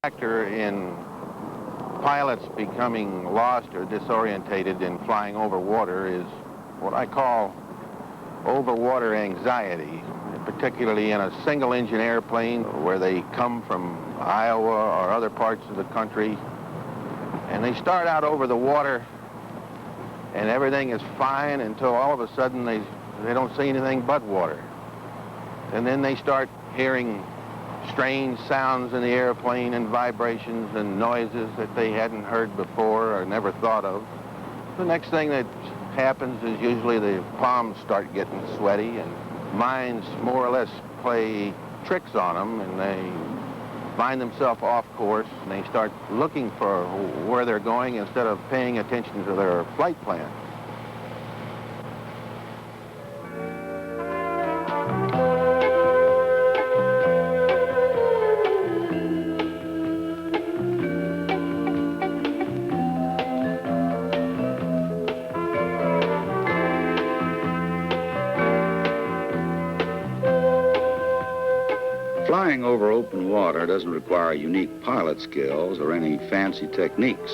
factor in pilots becoming lost or disorientated in flying over water is what I call overwater anxiety, particularly in a single-engine airplane where they come from Iowa or other parts of the country, and they start out over the water and everything is fine until all of a sudden they don't see anything but water. And then they start hearing strange sounds in the airplane and vibrations and noises that they hadn't heard before or never thought of. The next thing that happens is usually the palms start getting sweaty and minds more or less play tricks on them, and they find themselves off course and they start looking for where they're going instead of paying attention to their flight plan. Flying over open water doesn't require unique pilot skills or any fancy techniques,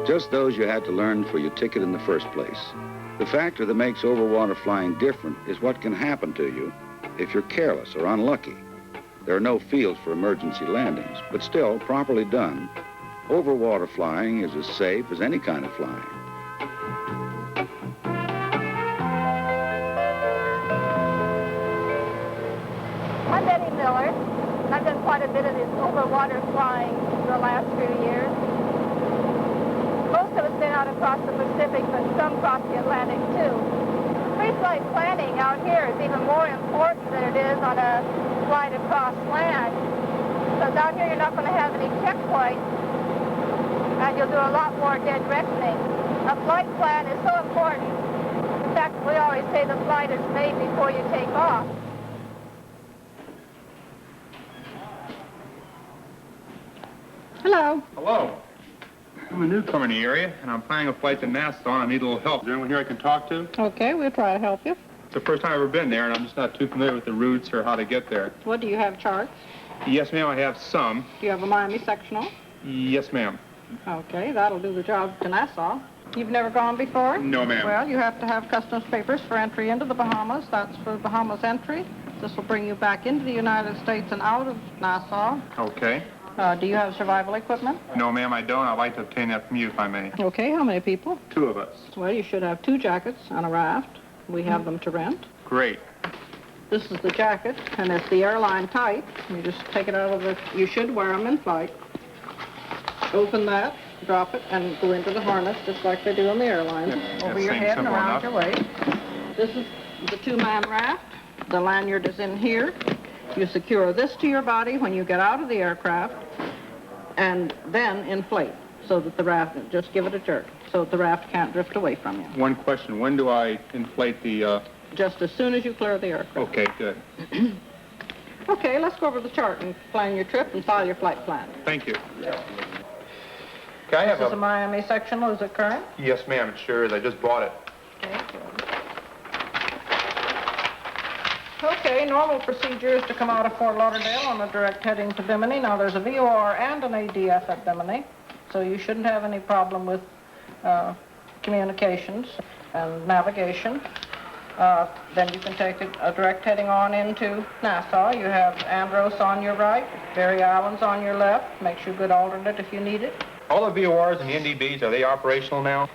just those you had to learn for your ticket in the first place. The factor that makes overwater flying different is what can happen to you if you're careless or unlucky. There are no fields for emergency landings, but still, properly done, overwater flying is as safe as any kind of flying. I've done quite a bit of this overwater flying the last few years. Most of it's been out across the Pacific, but some across the Atlantic too. Pre-flight planning out here is even more important than it is on a flight across land. Because out here you're not going to have any checkpoints, and you'll do a lot more dead reckoning. A flight plan is so important. In fact, we always say the flight is made before you take off. Hello. Hello. I'm a newcomer in the area, and I'm planning a flight to Nassau, and I need a little help. Is there anyone here I can talk to? Okay, we'll try to help you. It's the first time I've ever been there, and I'm just not too familiar with the routes or how to get there. What, do you have charts? Yes, ma'am, I have some. Do you have a Miami sectional? Yes, ma'am. Okay, that'll do the job to Nassau. You've never gone before? No, ma'am. Well, you have to have customs papers for entry into the Bahamas. That's for Bahamas entry. This will bring you back into the United States and out of Nassau. Okay. Do you have survival equipment? No, ma'am, I don't. I'd like to obtain that from you, if I may. Okay, how many people? 2 of us. Well, you should have 2 jackets on a raft. We have them to rent. Great. This is the jacket, and it's the airline type. You just take it out of the... You should wear them in flight. Open that, drop it, and go into the harness, just like they do on the airlines. Yeah, over your head and around your waist. This is the 2-man raft. The lanyard is in here. You secure this to your body when you get out of the aircraft, and then inflate so that the raft, just give it a jerk, so that the raft can't drift away from you. One question. When do I inflate the... Just as soon as you clear the aircraft. Okay, good. Okay, let's go over the chart and plan your trip and file your flight plan. Thank you. Okay, I have This is a Miami sectional. Is it current? Yes, ma'am, it sure is. I just bought it. Okay, good. Okay, normal procedure is to come out of Fort Lauderdale on a direct heading to Bimini. Now, there's a VOR and an ADF at Bimini, so you shouldn't have any problem with communications and navigation. Then you can take a direct heading on into Nassau. You have Andros on your right, Berry Islands on your left. Makes you a good alternate if you need it. All the VORs and the NDBs, are they operational now?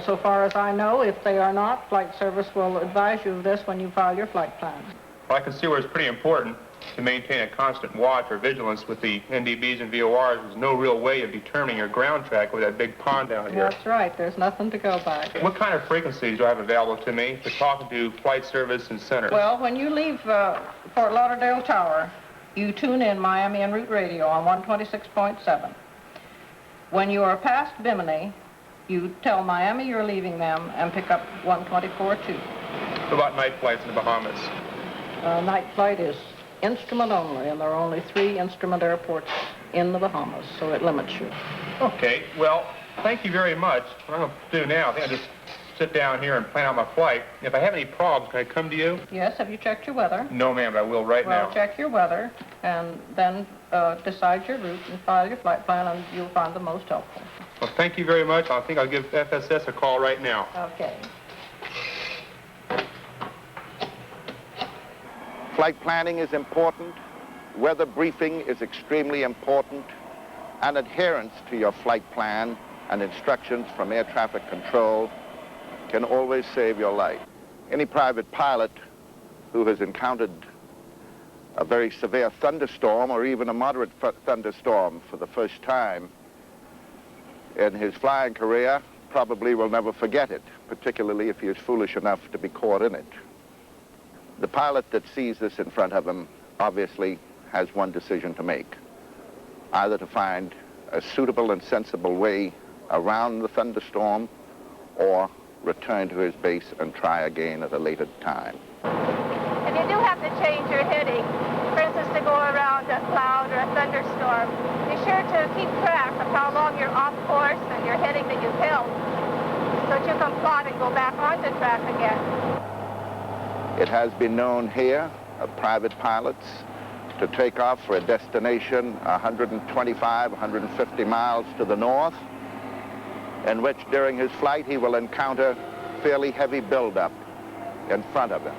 So far as I know, if they are not, Flight Service will advise you of this when you file your flight plan. Well, I can see where it's pretty important to maintain a constant watch or vigilance with the NDBs and VORs. There's no real way of determining your ground track with that big pond down here. That's right. There's nothing to go by. What kind of frequencies do I have available to me for talking to Flight Service and Center? Well, when you leave Fort Lauderdale Tower, you tune in Miami en route radio on 126.7. When you are past Bimini, you tell Miami you're leaving them and pick up 124.2. What about night flights in the Bahamas? Night flight is instrument only, and there are only 3 instrument airports in the Bahamas, so it limits you. Okay, well, thank you very much. What I'm going to do now, I think I'll just sit down here and plan out my flight. If I have any problems, can I come to you? Yes, have you checked your weather? No, ma'am, but I will right now. Well, check your weather, and then decide your route and file your flight plan, and you'll find the most helpful. Well, thank you very much. I think I'll give FSS a call right now. Okay. Flight planning is important, weather briefing is extremely important, and adherence to your flight plan and instructions from air traffic control can always save your life. Any private pilot who has encountered a very severe thunderstorm or even a moderate thunderstorm for the first time in his flying career probably will never forget it, particularly if he is foolish enough to be caught in it. The pilot that sees this in front of him obviously has one decision to make, either to find a suitable and sensible way around the thunderstorm or return to his base and try again at a later time. And you do have to change your heading. For instance, to go around a cloud or a thunderstorm, be sure to keep track of how long you're off course and your heading that you've held, so that you can plot and go back onto track again. It has been known here of private pilots to take off for a destination 125, 150 miles to the north, in which during his flight he will encounter fairly heavy buildup in front of him.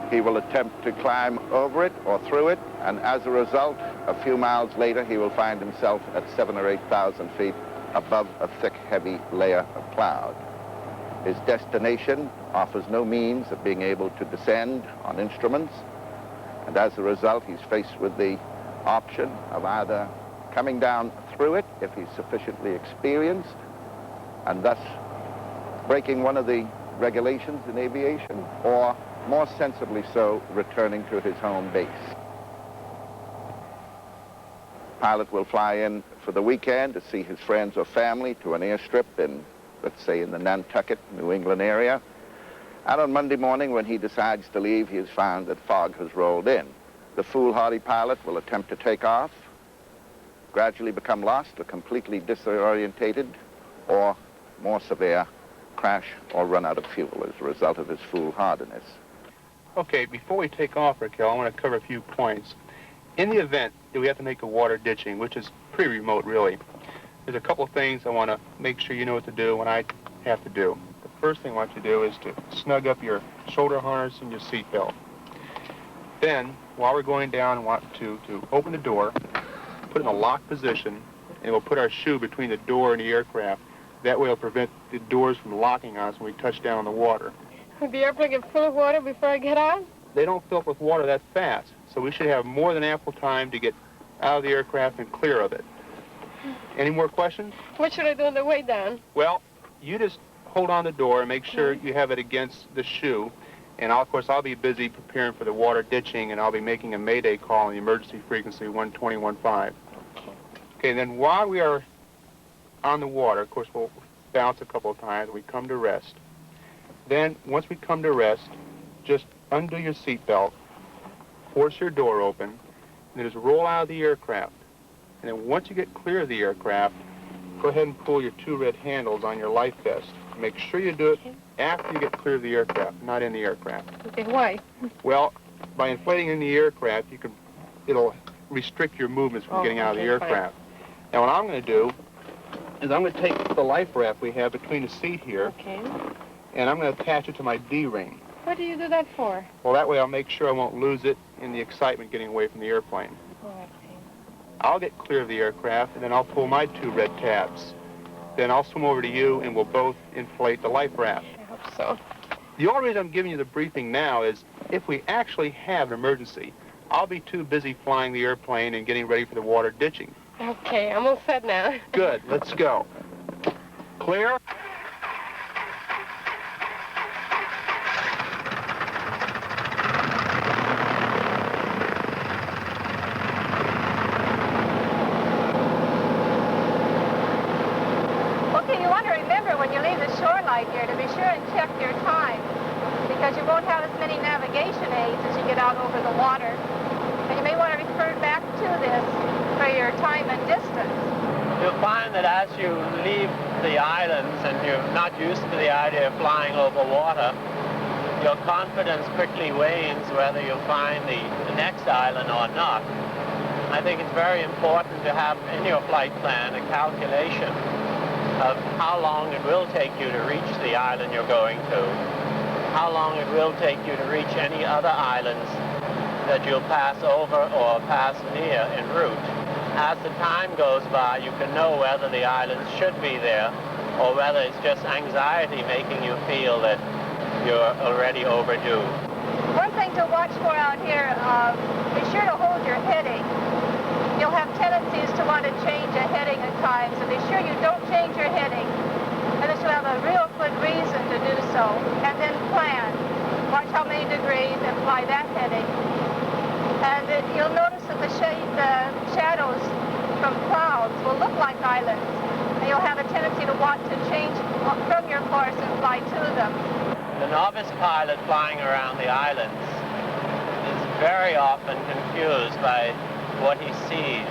He will attempt to climb over it or through it, and as a result, a few miles later, he will find himself at 7,000 or 8,000 feet above a thick, heavy layer of cloud. His destination offers no means of being able to descend on instruments, and as a result, he's faced with the option of either coming down through it if he's sufficiently experienced, and thus breaking one of the regulations in aviation, or more sensibly so, returning to his home base. Pilot will fly in for the weekend to see his friends or family to an airstrip in, let's say, in the Nantucket, New England area. And on Monday morning, when he decides to leave, he has found that fog has rolled in. The foolhardy pilot will attempt to take off, gradually become lost or completely disorientated, or more severe, crash or run out of fuel as a result of his foolhardiness. Okay, before we take off, Raquel, I want to cover a few points. In the event that we have to make a water ditching, which is pretty remote, really, there's a couple of things I want to make sure you know what to do when I have to do. The first thing I want you to do is to snug up your shoulder harness and your seat belt. Then, while we're going down, I want to open the door, put it in a locked position, and we'll put our shoe between the door and the aircraft. That way it'll prevent the doors from locking on us when we touch down in the water. Would the airplane get full of water before I get out? They don't fill up with water that fast, so we should have more than ample time to get out of the aircraft and clear of it. Any more questions? What should I do on the way down? Well, you just hold on the door and make sure you have it against the shoe. And of course, I'll be busy preparing for the water ditching, and I'll be making a mayday call on the emergency frequency 120.15. Okay, then while we are on the water, of course, we'll bounce a couple of times. We come to rest. Then, once we come to rest, just undo your seatbelt, force your door open, and then just roll out of the aircraft. And then once you get clear of the aircraft, go ahead and pull your two red handles on your life vest. Make sure you do it after you get clear of the aircraft, not in the aircraft. Okay, why? Well, by inflating in the aircraft, it'll restrict your movements from getting out of the aircraft. Fine. Now, what I'm going to do is I'm going to take the life raft we have between the seat here, and I'm going to attach it to my D-ring. What do you do that for? Well, that way I'll make sure I won't lose it in the excitement getting away from the airplane. I'll get clear of the aircraft, and then I'll pull my two red tabs. Then I'll swim over to you, and we'll both inflate the life raft. I hope so. The only reason I'm giving you the briefing now is if we actually have an emergency, I'll be too busy flying the airplane and getting ready for the water ditching. Okay, I'm all set now. Good, let's go. Clear? Okay, you want to remember when you leave the shoreline here to be sure and check your time, because you won't have as many navigation aids as you get out over the water. And you may want to refer back to this for your time and distance. You'll find that as you leave the islands and you're not used to the idea of flying over water, your confidence quickly wanes whether you'll find the next island or not. I think it's very important to have in your flight plan a calculation of how long it will take you to reach the island you're going to, how long it will take you to reach any other islands that you'll pass over or pass near en route. As the time goes by, you can know whether the islands should be there or whether it's just anxiety making you feel that you're already overdue. One thing to watch for out here, be sure to hold your heading. You'll have tendencies to want to change a heading at times, so be sure you don't change your heading unless you have a real good reason to do so. And then plan. Watch how many degrees and fly that heading. And you'll notice that the shadows from clouds will look like islands. And you'll have a tendency to want to change from your course and fly to them. The novice pilot flying around the islands is very often confused by what he sees,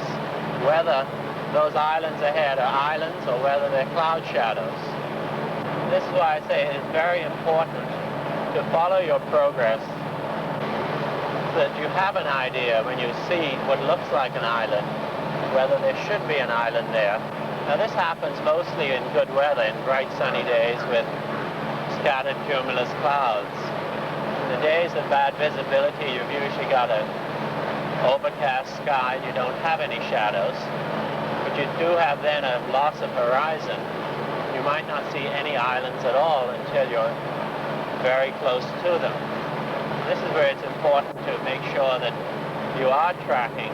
whether those islands ahead are islands or whether they're cloud shadows. This is why I say it is very important to follow your progress so that you have an idea when you see what looks like an island, whether there should be an island there. Now this happens mostly in good weather, in bright sunny days with scattered cumulus clouds. In the days of bad visibility, you've usually got an overcast sky and you don't have any shadows, but you do have then a loss of horizon. You might not see any islands at all until you're very close to them. This is where it's important to make sure that you are tracking.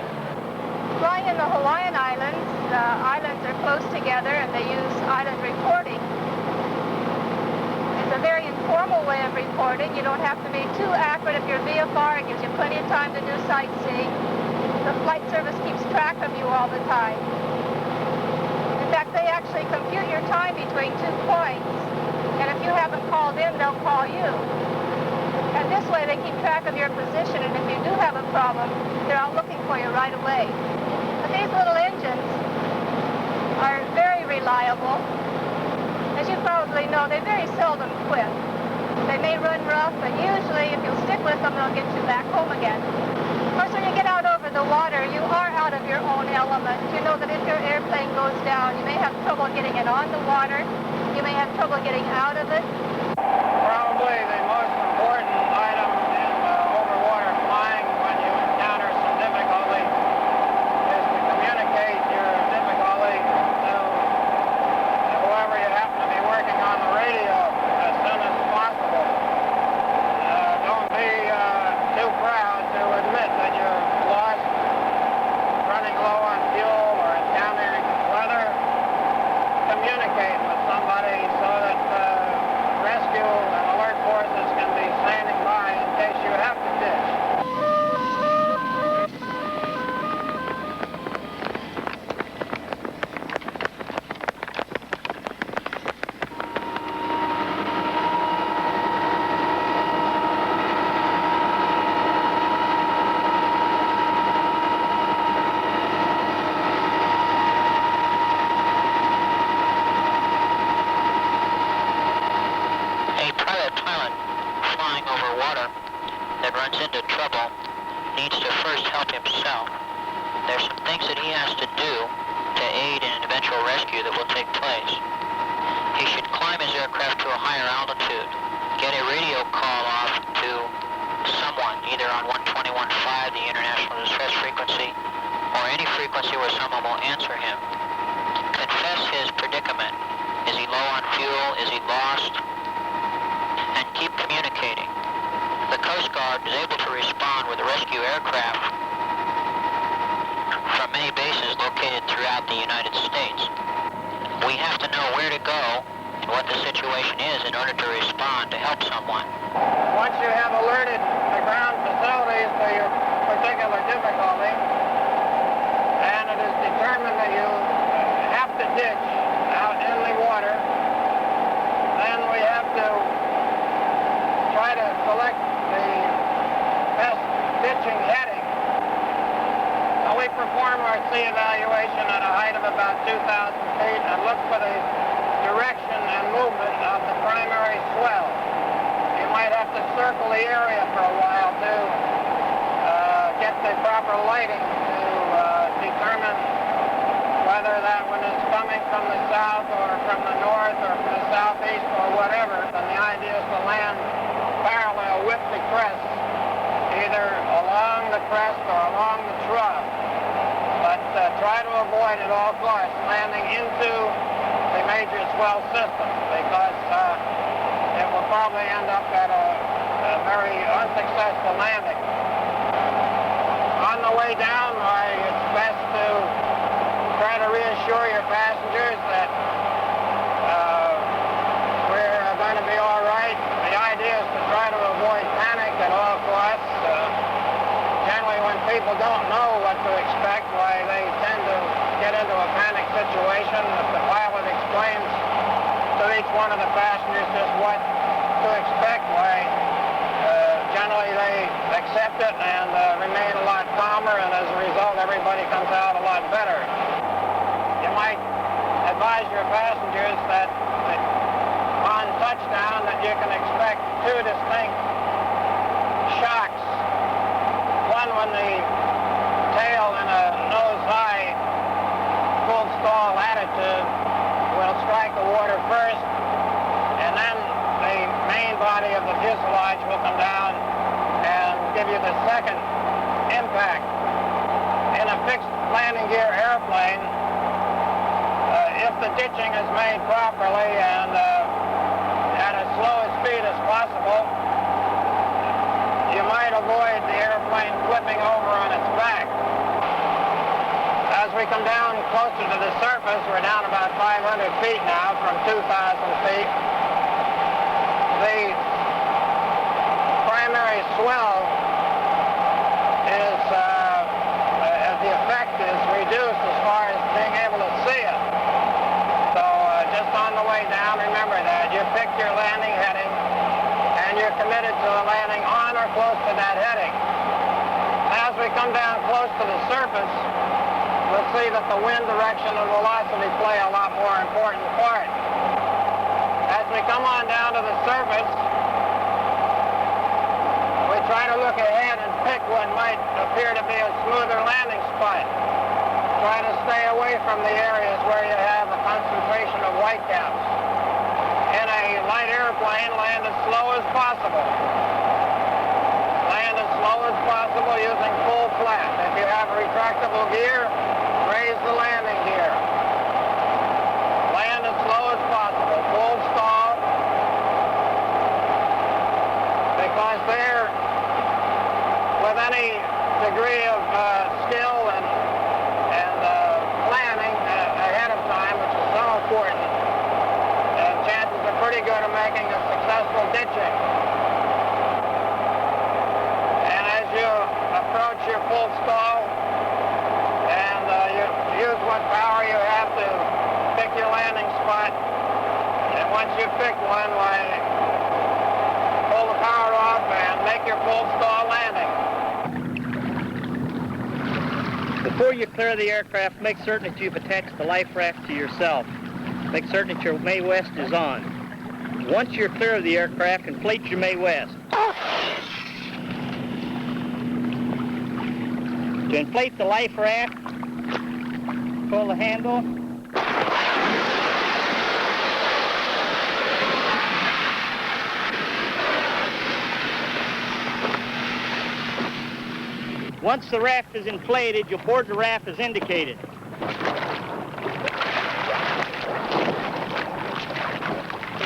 Flying in the Hawaiian Islands, the islands are close together and they use island reporting. It's a very informal way of reporting. You don't have to be too accurate if you're VFR. It gives you plenty of time to do sightseeing. The flight service keeps track of you all the time. In fact, they actually compute your time between 2 points. And if you haven't called in, they'll call you. And this way they keep track of your position, and if you do have a problem, they're out looking for you right away. But these little engines are very reliable. As you probably know, they very seldom quit. They may run rough, but usually if you'll stick with them, they'll get you back home again. Of course, when you get out over the water, you are out of your own element. You know that if your airplane goes down, you may have trouble getting it on the water. You may have trouble getting out of it. Probably the most important item in overwater flying when you encounter some difficulty is to communicate your difficulty to whoever you happen to be working on the radio as soon as possible. Don't be too proud to admit that you're lost, running low on fuel, or encountering weather. Communicate with somebody so that rescue and alert forces can be standing by in case you have to ditch. A private pilot flying over water that runs into trouble needs to first help himself. There's some things that he has to do to aid in an eventual rescue that will take place. He should climb his aircraft to a higher altitude, get a radio call off to someone, either on 121.5, the international distress frequency, or any frequency where someone will answer him. Confess his predicament. Is he low on fuel? Is he lost? And keep communicating. The Coast Guard is able to respond with a rescue aircraft from many bases located throughout the United States. We have to know where to go and what the situation is in order to respond to help someone. Once you have alerted the ground facilities to your particular difficulty, and it is determined that you have to ditch out in the water, then we have to try to select the best ditching heading. Now we perform our sea evaluation at a height of about 2,000 feet and look for the direction and movement of the primary swell. You might have to circle the area for a while to get the proper lighting to determine whether that one is coming from the south or from the north or from the southeast or whatever, then the idea is to land parallel with the crest, either along the crest or along the trough. But try to avoid at all costs landing into the major swell system, because it will probably end up at a very unsuccessful landing. On the way down, it's best to try to reassure your passengers that we're going to be all right. The idea is to try to avoid panic at all costs. Generally, when people don't know what to expect, why they tend to get into a panic situation. If the pilot explains to each one of the passengers just what to expect, why generally they accept it and remain a lot calmer, and as a result, everybody comes out a lot better. You might advise your passengers that on touchdown that you can expect two distinct shocks. One when the tail in a nose-high full stall attitude will strike the water first, and then the main body of the fuselage will come down and give you the second impact. In a fixed landing gear airplane, if the ditching is made properly and at as slow a speed as possible, you might avoid the airplane flipping over on its back. As we come down closer to the surface, we're down about 500 feet now from 2,000 feet. The primary swell is, the effect is reduced as far as being able to see it. So just on the way down, remember that. You pick your landing heading, and you're committed to a landing on or close to that heading. As we come down close to the surface, we'll see that the wind direction and velocity play a lot more important part. As we come on down to the surface, we try to look ahead and pick what might appear to be a smoother landing spot. Try to stay away from the areas where you have a concentration of whitecaps. In a light airplane, land as slow as possible. Land as slow as possible using full flap. If you have a retractable gear, raise the landing gear. Land as slow as possible. Full stall. Because there, with any degree of skill and planning ahead of time, which is so important, chances are pretty good of making a successful ditching. And as you approach your full stall, and you use what power you have to pick your landing spot, and once you pick one, why, pull the power off and make your full stall landing. Before you clear the aircraft, make certain that you've attached the life raft to yourself. Make certain that your May West is on. Once you're clear of the aircraft, inflate your May West. To inflate the life raft, pull the handle. Once the raft is inflated, you'll board the raft as indicated.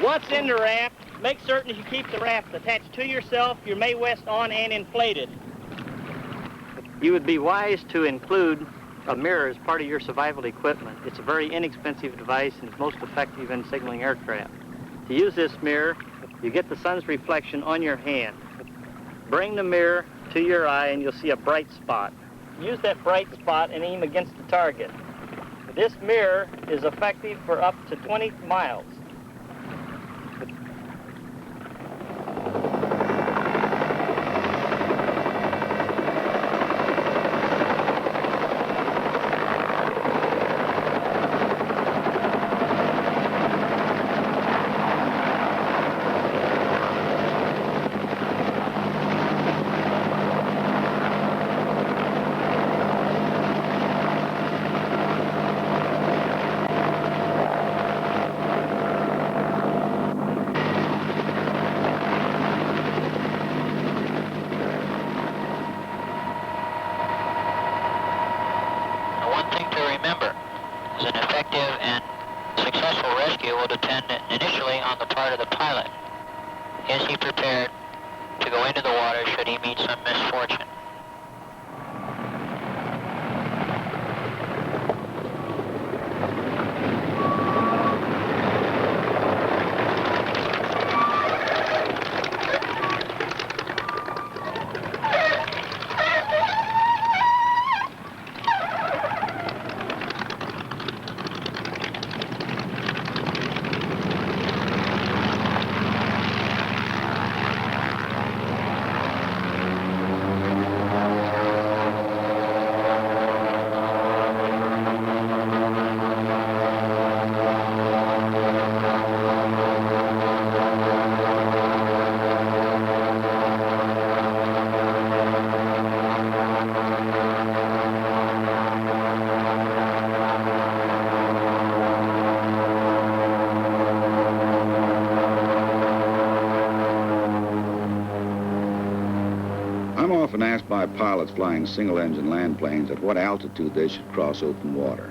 Once in the raft, make certain that you keep the raft attached to yourself, your May West on and inflated. You would be wise to include a mirror as part of your survival equipment. It's a very inexpensive device and it's most effective in signaling aircraft. To use this mirror, you get the sun's reflection on your hand. Bring the mirror to your eye and you'll see a bright spot. Use that bright spot and aim against the target. This mirror is effective for up to 20 miles. effective and successful rescue will depend initially on the part of the pilot. Is he prepared to go into the water should he meet some misfortune? I'm often asked by pilots flying single-engine land planes at what altitude they should cross open water.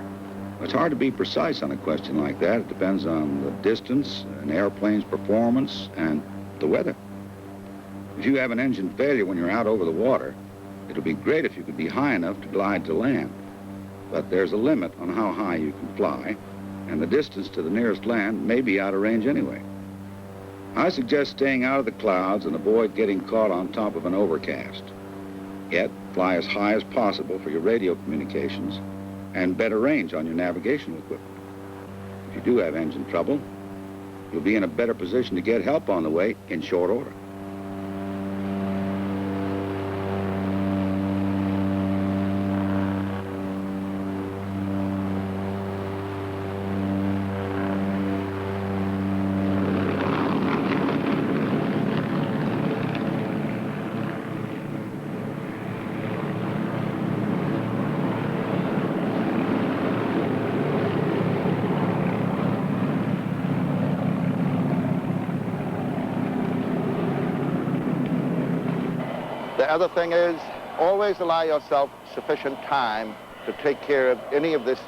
It's hard to be precise on a question like that. It depends on the distance, an airplane's performance, and the weather. If you have an engine failure when you're out over the water, it'll be great if you could be high enough to glide to land. But there's a limit on how high you can fly, and the distance to the nearest land may be out of range anyway. I suggest staying out of the clouds and avoid getting caught on top of an overcast. Yet, fly as high as possible for your radio communications and better range on your navigational equipment. If you do have engine trouble, you'll be in a better position to get help on the way in short order. The other thing is, always allow yourself sufficient time to take care of any of this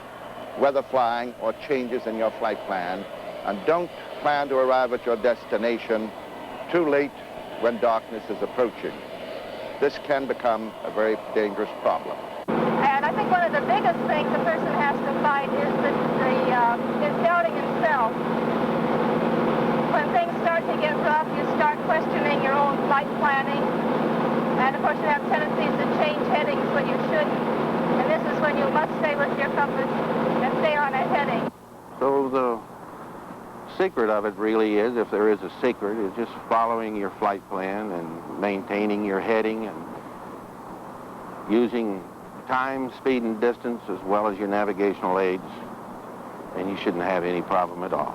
weather flying or changes in your flight plan, and don't plan to arrive at your destination too late when darkness is approaching. This can become a very dangerous problem. And I think one of the biggest things a person has to fight is is doubting himself. When things start to get rough, you start questioning your own flight planning. And of course, you have tendencies to change headings when you shouldn't. And this is when you must stay with your compass and stay on a heading. So the secret of it really is, if there is a secret, is just following your flight plan and maintaining your heading and using time, speed, and distance as well as your navigational aids, and you shouldn't have any problem at all.